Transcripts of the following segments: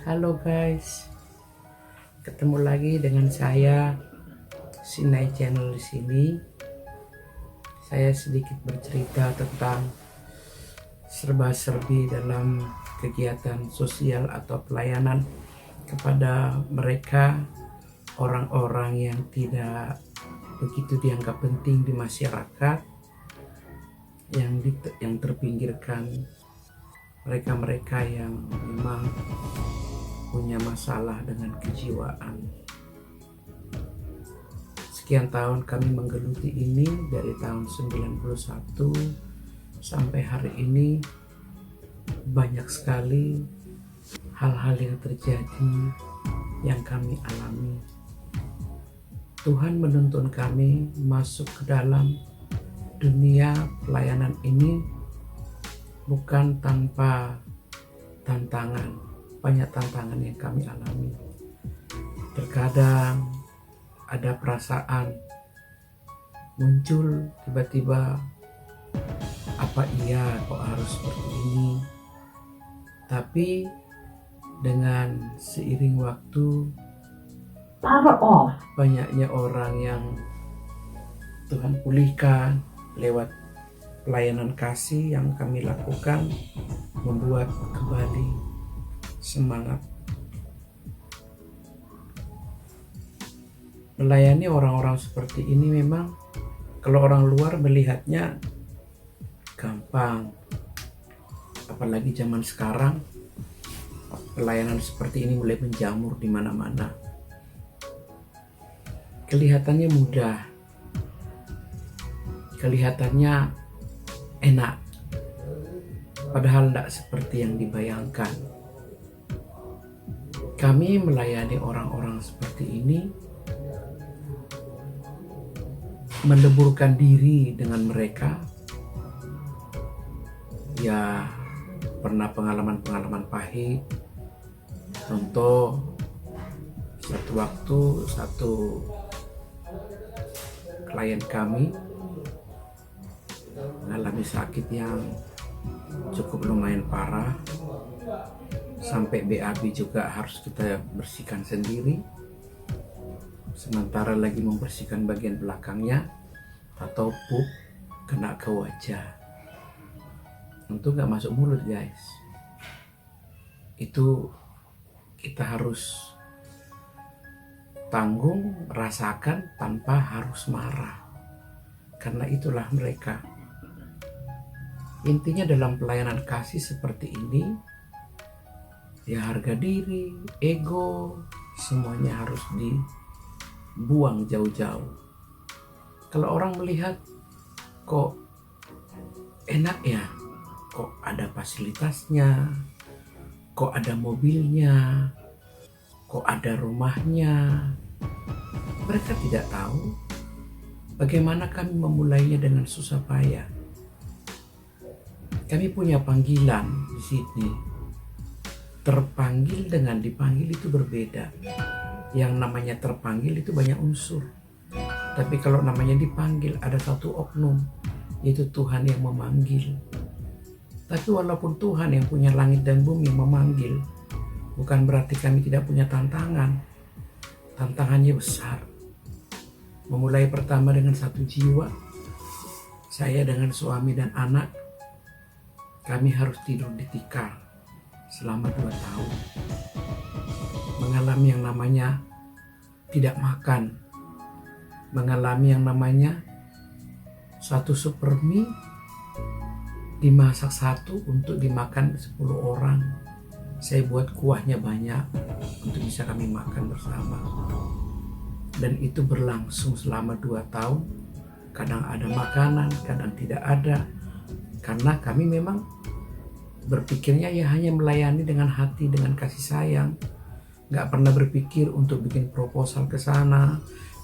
Halo guys, ketemu lagi dengan saya Sinai Channel di sini. Saya sedikit bercerita tentang serba-serbi dalam kegiatan sosial atau pelayanan kepada mereka orang-orang yang tidak begitu dianggap penting di masyarakat, yang terpinggirkan, mereka-mereka yang memang punya masalah dengan kejiwaan. Sekian tahun kami menggeluti ini, dari tahun 91 sampai hari ini. Banyak sekali hal-hal yang terjadi yang kami alami. Tuhan menuntun kami masuk ke dalam dunia pelayanan ini bukan tanpa tantangan. Banyak tantangan yang kami alami. Terkadang ada perasaan muncul tiba-tiba, apa iya kok harus seperti ini? Tapi dengan seiring waktu, banyaknya orang yang Tuhan pulihkan lewat pelayanan kasih yang kami lakukan, membuat kembali semangat. Melayani orang-orang seperti ini memang kalau orang luar melihatnya gampang, apalagi zaman sekarang pelayanan seperti ini mulai menjamur di mana-mana. Kelihatannya mudah, kelihatannya enak, padahal tidak seperti yang dibayangkan. Kami melayani orang-orang seperti ini, meleburkan diri dengan mereka. Ya, pernah pengalaman-pengalaman pahit. Contoh, satu waktu satu klien kami mengalami sakit yang cukup lumayan parah, sampai BAB juga harus kita bersihkan sendiri, sementara lagi membersihkan bagian belakangnya atau pup kena ke wajah. Tentu gak masuk mulut guys. Itu kita harus tanggung, rasakan tanpa harus marah, karena itulah mereka. Intinya dalam pelayanan kasih seperti ini, ya harga diri, ego, semuanya harus dibuang jauh-jauh. Kalau orang melihat, kok enak ya, kok ada fasilitasnya, kok ada mobilnya, kok ada rumahnya, mereka tidak tahu bagaimana kami memulainya dengan susah payah. Kami punya panggilan di sini. Terpanggil dengan dipanggil itu berbeda. Yang namanya terpanggil itu banyak unsur. Tapi kalau namanya dipanggil, ada satu oknum, yaitu Tuhan yang memanggil. Tapi walaupun Tuhan yang punya langit dan bumi yang memanggil, bukan berarti kami tidak punya tantangan. Tantangannya besar. Memulai pertama dengan satu jiwa, saya dengan suami dan anak, kami harus tidur di tikar selama 2 tahun. Mengalami yang namanya tidak makan. Mengalami yang namanya satu super mie dimasak satu untuk dimakan 10 orang. Saya buat kuahnya banyak untuk bisa kami makan bersama. Dan itu berlangsung selama 2 tahun. Kadang ada makanan, kadang tidak ada. Karena kami memang berpikirnya ya hanya melayani dengan hati, dengan kasih sayang. Gak pernah berpikir untuk bikin proposal ke sana,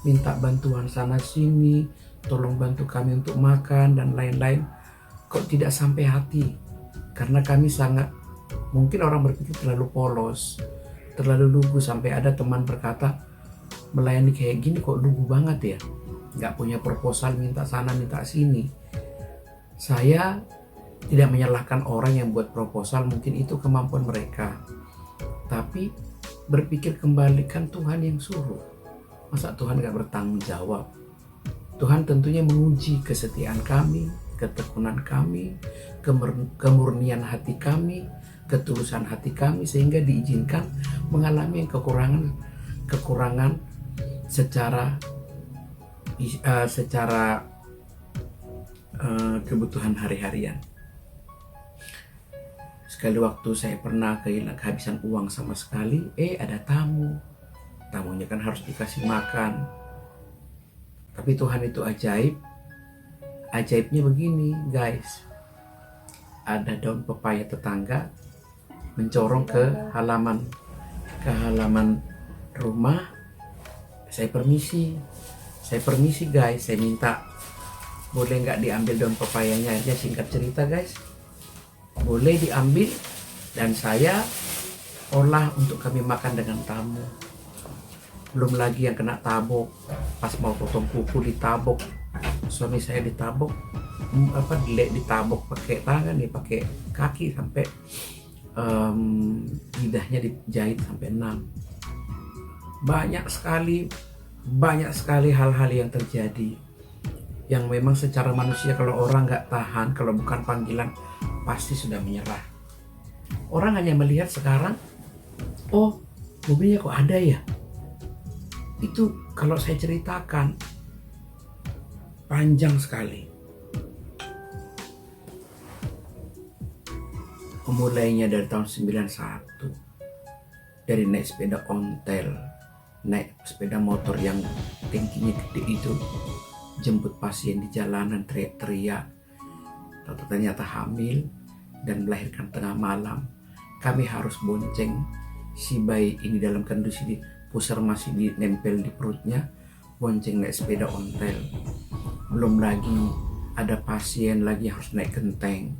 minta bantuan sana sini, tolong bantu kami untuk makan dan lain-lain. Kok tidak sampai hati? Karena kami sangat, mungkin orang berpikir terlalu polos, terlalu lugu, sampai ada teman berkata, melayani kayak gini kok lugu banget ya, gak punya proposal, minta sana minta sini. Saya tidak menyalahkan orang yang buat proposal, mungkin itu kemampuan mereka. Tapi berpikir kembali, kan Tuhan yang suruh. Masa Tuhan gak bertanggung jawab? Tuhan tentunya menguji kesetiaan kami, ketekunan kami, kemurnian hati kami, ketulusan hati kami, sehingga diizinkan mengalami kekurangan secara kebutuhan hari-harian. Sekali waktu saya pernah kehabisan uang sama sekali, ada tamunya kan harus dikasih makan. Tapi Tuhan itu ajaibnya begini guys, ada daun pepaya tetangga mencorong ke halaman rumah. Saya permisi guys, saya minta boleh nggak diambil daun pepayanya aja. Singkat cerita guys, boleh diambil dan saya olah untuk kami makan dengan tamu. Belum lagi yang kena tabok, pas mau potong kuku ditabok, suami saya ditabok, ditabok pakai tangan, pakai kaki sampai lidahnya dijahit sampai 6. Banyak sekali hal-hal yang terjadi yang memang secara manusia kalau orang nggak tahan, kalau bukan panggilan, pasti sudah menyerah. Orang hanya melihat sekarang, oh mobilnya kok ada ya. Itu kalau saya ceritakan panjang sekali. Mulainya dari tahun 91, dari naik sepeda ontel, naik sepeda motor yang tingginya gede itu, jemput pasien di jalanan teriak-teriak, ternyata hamil dan melahirkan tengah malam. Kami harus bonceng si bayi ini dalam kondisi pusar masih nempel di perutnya, bonceng naik sepeda ontel. Belum lagi ada pasien lagi harus naik genteng.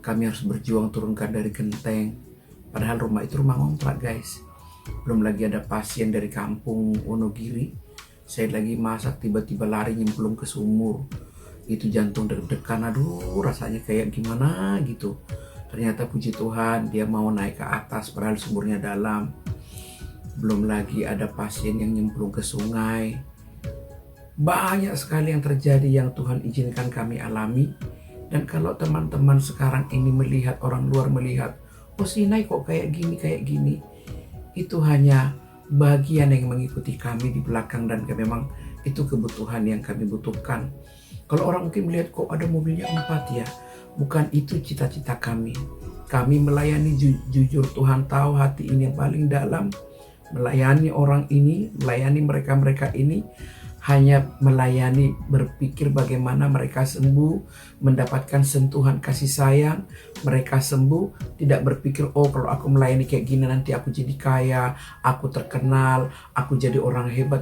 Kami harus berjuang turunkan dari genteng, padahal rumah itu rumah ngontrak guys. Belum lagi ada pasien dari kampung Wonogiri, saya lagi masak tiba-tiba lari nyemplung ke sumur. Itu jantung deg-degan, aduh rasanya kayak gimana gitu. Ternyata puji Tuhan dia mau naik ke atas padahal sumurnya dalam. Belum lagi ada pasien yang nyemplung ke sungai. Banyak sekali yang terjadi yang Tuhan izinkan kami alami. Dan kalau teman-teman sekarang ini melihat, orang luar melihat, oh Sinai kok kayak gini, itu hanya bagian yang mengikuti kami di belakang, dan memang itu kebutuhan yang kami butuhkan. Kalau orang mungkin melihat kok ada mobilnya 4 ya, bukan itu cita-cita kami. Kami melayani jujur, Tuhan tahu hati ini yang paling dalam. Melayani orang ini, melayani mereka ini, hanya melayani, berpikir bagaimana mereka sembuh, mendapatkan sentuhan kasih sayang, mereka sembuh. Tidak berpikir, oh kalau aku melayani kayak gini nanti aku jadi kaya, aku terkenal, aku jadi orang hebat,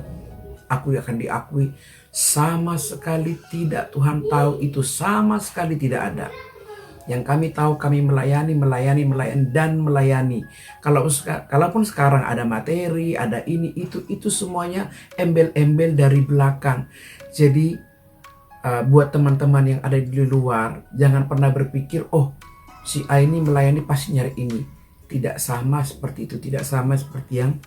aku akan diakui. Sama sekali tidak. Tuhan tahu itu sama sekali tidak ada. Yang kami tahu, kami melayani dan melayani. Kalaupun sekarang ada materi, ada ini, itu semuanya embel-embel dari belakang. Jadi buat teman-teman yang ada di luar, jangan pernah berpikir, oh si A ini melayani pasti nyari ini. Tidak sama seperti itu, tidak sama seperti yang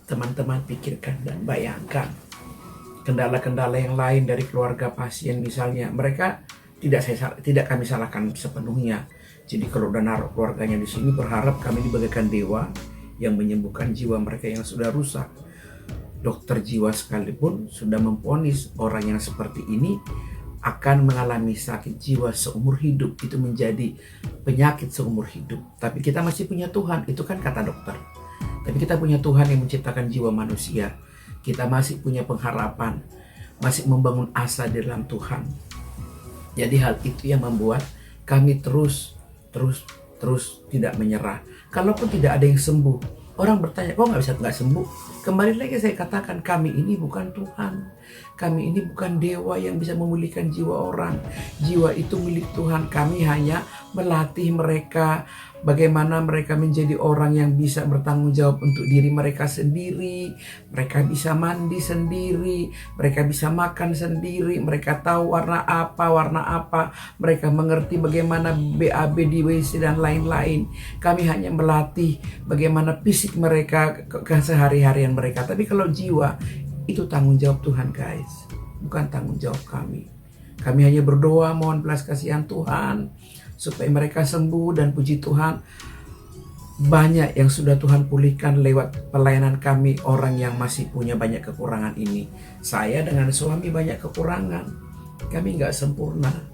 teman-teman pikirkan dan bayangkan. Kendala-kendala yang lain dari keluarga pasien misalnya, mereka tidak kami salahkan sepenuhnya. Jadi kalau udah naruh keluarganya di sini, berharap kami dibagaikan dewa yang menyembuhkan jiwa mereka yang sudah rusak. Dokter jiwa sekalipun sudah memvonis orang yang seperti ini akan mengalami sakit jiwa seumur hidup. Itu menjadi penyakit seumur hidup. Tapi kita masih punya Tuhan, itu kan kata dokter. Tapi kita punya Tuhan yang menciptakan jiwa manusia. Kita masih punya pengharapan, masih membangun asa di dalam Tuhan. Jadi hal itu yang membuat kami terus tidak menyerah. Kalaupun tidak ada yang sembuh, orang bertanya, kok nggak sembuh? Kembali lagi saya katakan, kami ini bukan Tuhan. Kami ini bukan dewa yang bisa memulihkan jiwa orang. Jiwa itu milik Tuhan. Kami hanya melatih mereka, bagaimana mereka menjadi orang yang bisa bertanggung jawab untuk diri mereka sendiri, mereka bisa mandi sendiri, mereka bisa makan sendiri, mereka tahu warna apa, mereka mengerti bagaimana BAB di WC dan lain-lain. Kami hanya melatih bagaimana fisik mereka, kesehari-harian mereka. Tapi kalau jiwa, itu tanggung jawab Tuhan guys, bukan tanggung jawab kami. Kami hanya berdoa mohon belas kasihan Tuhan supaya mereka sembuh, dan puji Tuhan banyak yang sudah Tuhan pulihkan lewat pelayanan kami, orang yang masih punya banyak kekurangan ini. Saya dengan suami banyak kekurangan, kami nggak sempurna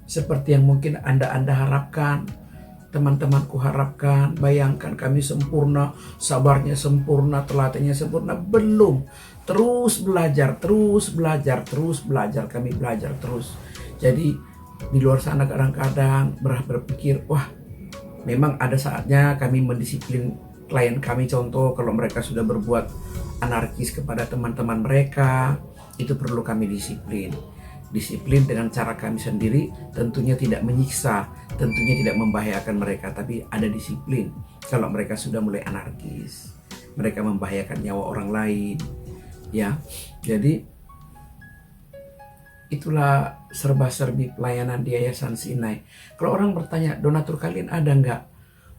seperti yang mungkin Anda harapkan, teman-temanku harapkan. Bayangkan kami sempurna, sabarnya sempurna, telatennya sempurna, belum. Terus belajar, kami belajar terus. Jadi di luar sana kadang-kadang berpikir, wah memang ada saatnya kami mendisiplin klien kami. Contoh kalau mereka sudah berbuat anarkis kepada teman-teman mereka, itu perlu kami disiplin. Disiplin dengan cara kami sendiri, tentunya tidak menyiksa, tentunya tidak membahayakan mereka, tapi ada disiplin. Kalau mereka sudah mulai anarkis, mereka membahayakan nyawa orang lain, ya. Jadi itulah serba-serbi pelayanan di Yayasan Sinai. Kalau orang bertanya, donatur kalian ada nggak?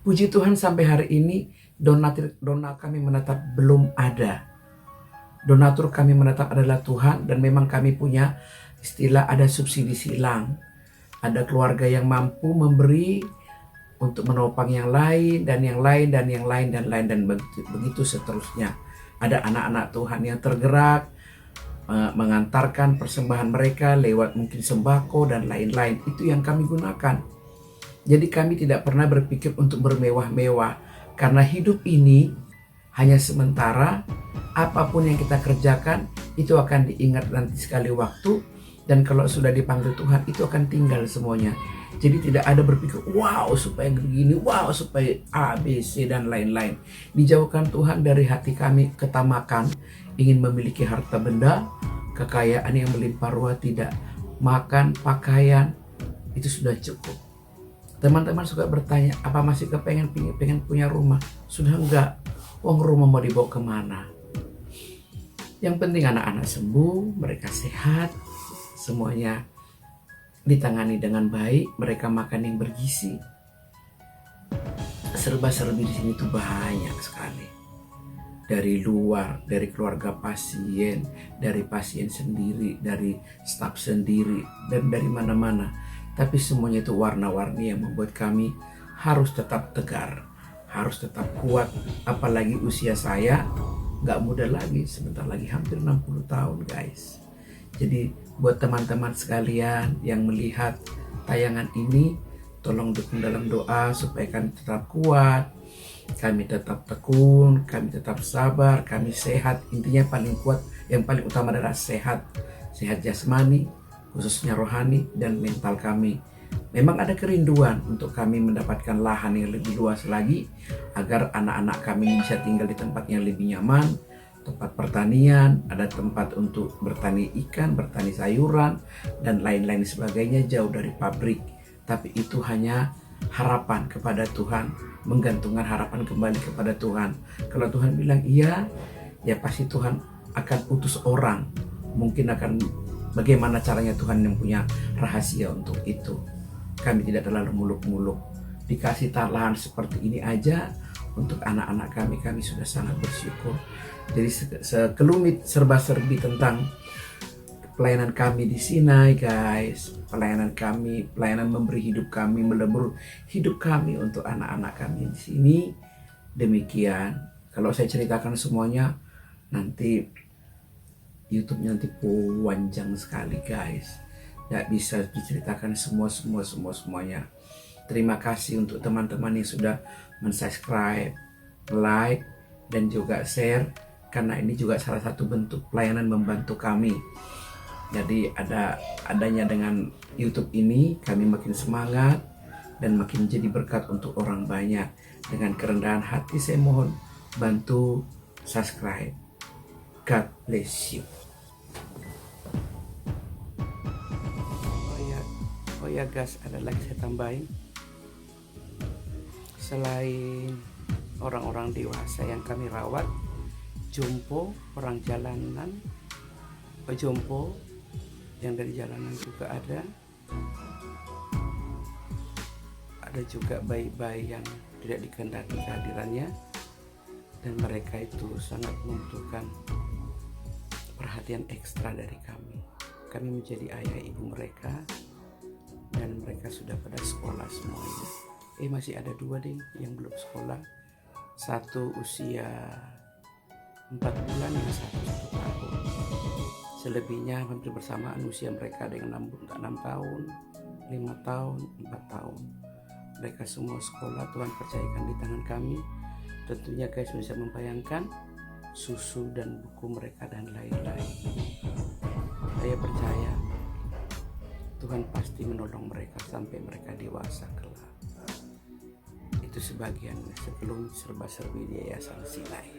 Puji Tuhan sampai hari ini donatur kami menetap belum ada. Donatur kami menetap adalah Tuhan, dan memang kami punya istilah ada subsidi silang. Ada keluarga yang mampu memberi untuk menopang yang lain, dan yang lain, dan yang lain, dan begitu seterusnya. Ada anak-anak Tuhan yang tergerak mengantarkan persembahan mereka lewat mungkin sembako dan lain-lain. Itu yang kami gunakan. Jadi kami tidak pernah berpikir untuk bermewah-mewah, karena hidup ini hanya sementara. Apapun yang kita kerjakan itu akan diingat nanti sekali waktu, dan kalau sudah dipanggil Tuhan itu akan tinggal semuanya. Jadi tidak ada berpikir wow supaya begini, wow supaya A, B, C dan lain-lain. Dijauhkan Tuhan dari hati kami ketamakan, ingin memiliki harta benda, kekayaan yang melimpah ruah, tidak. Makan, pakaian, itu sudah cukup. Teman-teman suka bertanya, apa masih pengen punya rumah? Sudah enggak. Uang rumah mau dibawa kemana? Yang penting anak-anak sembuh, mereka sehat, semuanya ditangani dengan baik, mereka makan yang bergizi. Serba-serbi di sini tuh banyak sekali. Dari luar, dari keluarga pasien, dari pasien sendiri, dari staf sendiri, dan dari mana-mana. Tapi semuanya itu warna-warni yang membuat kami harus tetap tegar, harus tetap kuat. Apalagi usia saya nggak muda lagi, sebentar lagi hampir 60 tahun guys. Jadi buat teman-teman sekalian yang melihat tayangan ini, tolong dukung dalam doa supaya kami tetap kuat, kami tetap tekun, kami tetap sabar, kami sehat. Intinya paling kuat, yang paling utama adalah sehat jasmani, khususnya rohani, dan mental kami. Memang ada kerinduan untuk kami mendapatkan lahan yang lebih luas lagi, agar anak-anak kami bisa tinggal di tempat yang lebih nyaman, tempat pertanian, ada tempat untuk bertani ikan, bertani sayuran, dan lain-lain sebagainya, jauh dari pabrik. Tapi itu hanya harapan kepada Tuhan, menggantungkan harapan kembali kepada Tuhan. Kalau Tuhan bilang iya, ya pasti Tuhan akan utus orang. Mungkin akan bagaimana caranya, Tuhan yang punya rahasia untuk itu. Kami tidak terlalu muluk-muluk. Dikasih lahan seperti ini aja untuk anak-anak kami sudah sangat bersyukur. Jadi sekelumit serba-serbi tentang pelayanan kami di Sinai guys. Pelayanan memberi hidup kami, melebur hidup kami untuk anak-anak kami di sini. Demikian. Kalau saya ceritakan semuanya, nanti YouTube-nya nanti panjang sekali guys. Nggak bisa diceritakan semuanya. Terima kasih untuk teman-teman yang sudah mensubscribe, like, dan juga share, karena ini juga salah satu bentuk pelayanan membantu kami. Jadi adanya dengan YouTube ini, kami makin semangat dan makin jadi berkat untuk orang banyak. Dengan kerendahan hati saya mohon bantu subscribe. God bless you. Oh ya guys, ada lagi saya tambahin. Selain orang-orang dewasa yang kami rawat, jompo orang jalanan, jompo yang dari jalanan juga ada juga bayi-bayi yang tidak dikehendaki kehadirannya, dan mereka itu sangat membutuhkan perhatian ekstra dari kami. Kami menjadi ayah ibu mereka, dan mereka sudah pada sekolah semuanya. Masih ada 2 deh yang belum sekolah. Satu usia 4 bulan, yang satu 1 tahun. Selebihnya hampir bersamaan usia mereka, ada yang 6 tahun, 5 tahun, 4 tahun. Mereka semua sekolah. Tuhan percayakan di tangan kami. Tentunya guys bisa membayangkan susu dan buku mereka dan lain-lain. Saya percaya Tuhan pasti menolong mereka sampai mereka dewasa kelak. Itu sebagian sebelum serba-serbi di Yayasan Sinai.